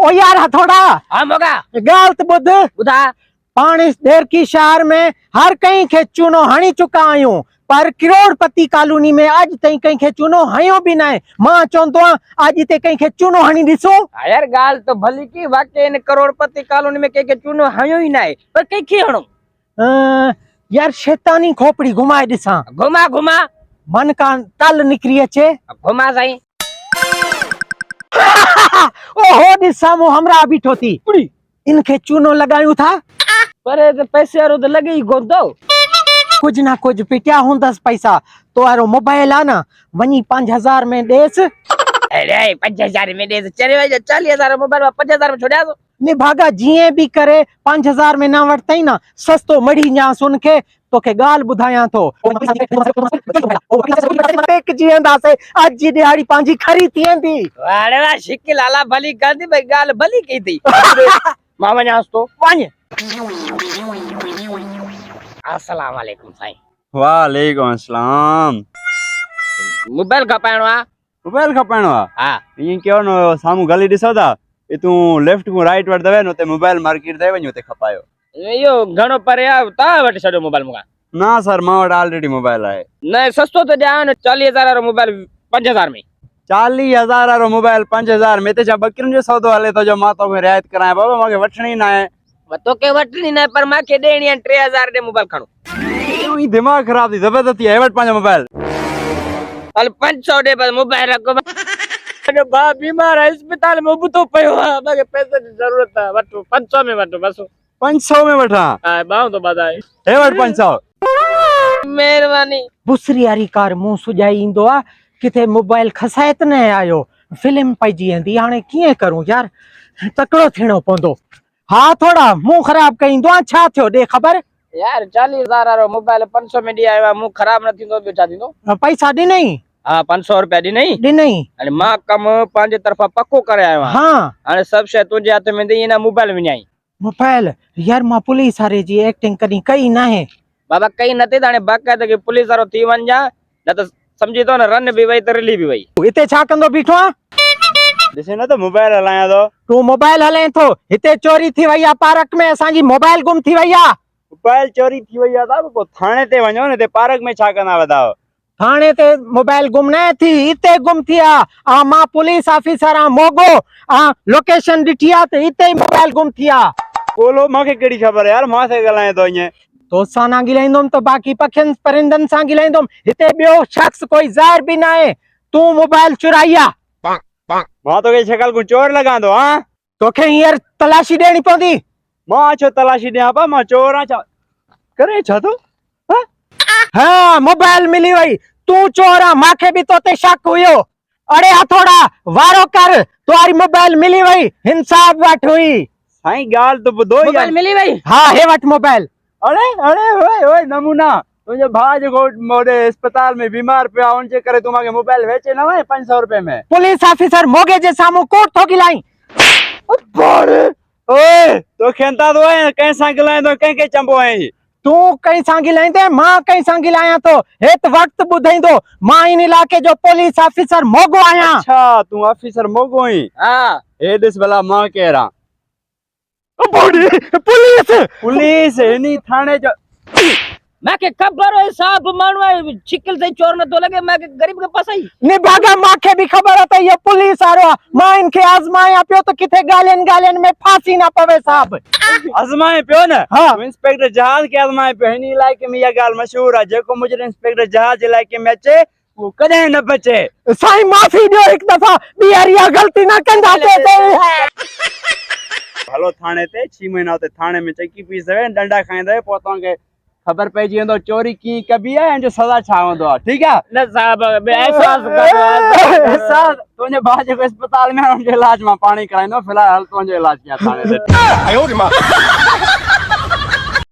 ओ यार हथौड़ा। हाँ मोगा गाल्त बुध बुधा पाण इस देर की शहर में हर कहीं खे चूनो हणी चुका आयूं, पर करोड़पति कॉलोनी में आज ताईं कहीं खे चूनो हयो भी ना है। मां चवंदो आज ते कहीं खे चूनो हणी ॾिसो। यार गाल तो भली की वाकई इन करोड़पति कॉलोनी में के चूनो हयो ही ना है, पर कई की हणो यार शैतानी खोपड़ी घुमाए ॾिसां। घुमा घुमा मन का तल निकरी अचे। घुमा साईं। ओहो ॾिसां मो हमरा बीठो थी इनखे चूनो लगायूं था। पर पैसे वारो तो लगे ही कोन तो। कुछ ना कुछ पिटिया हूंदस पैसा। तो यारो मोबाइल आ ना वनी 5000 में देस। अरे 5000 में दे चले 40,000 मोबाइल 5000 में छोड़ा दो। ने भागा जिए भी करे 5000 में ना वरतई ना सस्तो मड़ी जा सुन के तोखे गाल बुधाया तो एक जींदा से आज जी दिहाड़ी पांजी खरी थियंदी। अरे वाह शिकिल आला भली गांधी भाई गाल भली की थी। मामा जास तो वने अस्सलाम वालेकुम साईं। वालेकुम अस्सलाम। मोबाइल खपाणो आ। मोबाइल खपाणो आ। हां इन क्यों नो सामू गली दिसो ता ए तू लेफ्ट को राइट वट दवे नो ते मोबाइल मार्केट दे वणो ते खपायो। यो घणो परे आ ता वट छडो मोबाइल मुका। ना सर मां वट ऑलरेडी मोबाइल है। नहीं सस्तो तो जाओ न 40,000 वालो मोबाइल 5000 में। 40,000 वालो मोबाइल 5000 में ते जा बकरिन जो सौदो हले तो जो मां तो में रियायत कराए बाबा माके वठणी ना है। तो के वठनी ना पर माके देणी है 3000 दे मोबाइल खणो। ई दिमाग खराब थी जबरदस्ती है वट पांजा मोबाइल। अल 500 दे बस मोबाइल रखो। अरे बा बीमार है अस्पताल में उबतो पयो है माके पैसे की जरूरत है वठो 500 में वठो बस। 500 में वठा। हां बाऊ तो बधाई हे वट 500 मेहरबानी। बुसरी वारी कार मुंह सुजाई इंदो आ किथे मोबाइल खसायत न आयो फिल्म पईजी वेंदी हाणे कीअं करूं यार तकड़ो थियणो पवंदो। हाँ थोड़ा मुंह खराब कईंदो आ छा थियो दे खबर। यार 40,000 वालो मोबाइल 500 में दी आयो मुंह खराब न थिंदो बे छा थिंदो। पैसा ॾिनई। हां 500 रुपया ॾिनई ॾिनई अने मां कम पंहिंजे तरफा पक्को करे आयो आहियां। हाँ हाणे सब शइ तुंहिंजे हथ में ॾेई ना मोबाइल विञाई। मोबाइल यार मां पुलिस वारे जी एक्टिंग कदी कई ना है। बाबा कई नते त हाणे बाक़ायदा के पुलिस वारो थी वञ जा न त समझी तो न रन भी वई त रिली भी वई। हिते छा कंदो बीठो आ। दिसे ना तो मोबाइल हलाया तो तू मोबाइल हले थो हिते चोरी थी वई आ पार्क में असांजी मोबाइल गुम थी वई आ। मोबाइल चोरी थी वई आ ता को थाने ते वणो ने ते पार्क में छा कंदा बताओ। थाने ते मोबाइल गुम न थी इते गुम थी आ मां पुलिस ऑफिसर आ मोगो आ लोकेशन ॾिठी आ त इते मोबाइल गुम थी आ। बोलो माके केड़ी खबर है यार मां से गलाए तो इए तो सां गिलाईंदुम तो बाकी पखियन परिंदन सां गिलाईंदुम हिते बियो शख्स कोई ज़ाहिर भी ना है। तू मोबाइल चुराई आ। मां तो के शकल को चोर लगांदो हां तोखे हींअर तलाशी ॾियणी पवंदी। मां छो तलाशी ॾियां पा मां चोर आ छा करे छा तो हाँ मोबाइल मिली वई तू चोर आ माखे भी तोते शक हुयो। अरे हथौड़ा वारो कर तुम्हारी मोबाइल मिली वई इंसाफ वठ हुई। साईं गाल तो बुधो मोबाइल यार। मिली वई। हाँ हे वठ मोबाइल। अरे अरे ओए ओए नमूना तुझे भाज को मोरे अस्पताल में बीमार पे आउन जे करे तू माके मोबाइल वेचे ना है 500 रुपए में। पुलिस ऑफिसर मोगे जे सामू कोट थो गिलाई। बारे ओए तो खेंता तो है कैसा गिलाए तो के चंबो है तू कहीं सां गिलाईंदे मां कहीं सां गिलाया तो हेत वक्त बुधाइंदो मां इन इलाके जो पुलिस ऑफिसर मोगो आया। अच्छा तू ऑफिसर मोगो ही हां ए दिस भला मां कह रहा पुलिस पुलिस इनी थाने जो माके खबर है साहब मानवा छिकल से चोर न तो लगे माके गरीब के पास आई ने भागा माखे भी खबर है ये पुलिस आ रहा मां इनके आजमाया पियो तो किथे गालियन गालियन में फांसी ना पवे साहब। आजमाए पियो ना हाँ। इंस्पेक्टर जहाज के आजमाए पियो हिनी इलाके में ये गाल मशहूर है जेको मुझे इंस्पेक्टर जहाज इलाके में अचे वो कदे न बचे। साईं माफी दियो एक दफा बिहारिया गलती ना कंदा ते हलो थाने ते 6 महीना ते थाने में चकी पी सवे डंडा खाइंदे पोता के खबर पे जी तो चोरी की कभी है जो सजा छाव दो ठीक है न साहब एहसास कर सर तुझे बाजे को अस्पताल में उनके इलाज में पानी कराइनो फिलहाल तुझे इलाज किया थाने ते।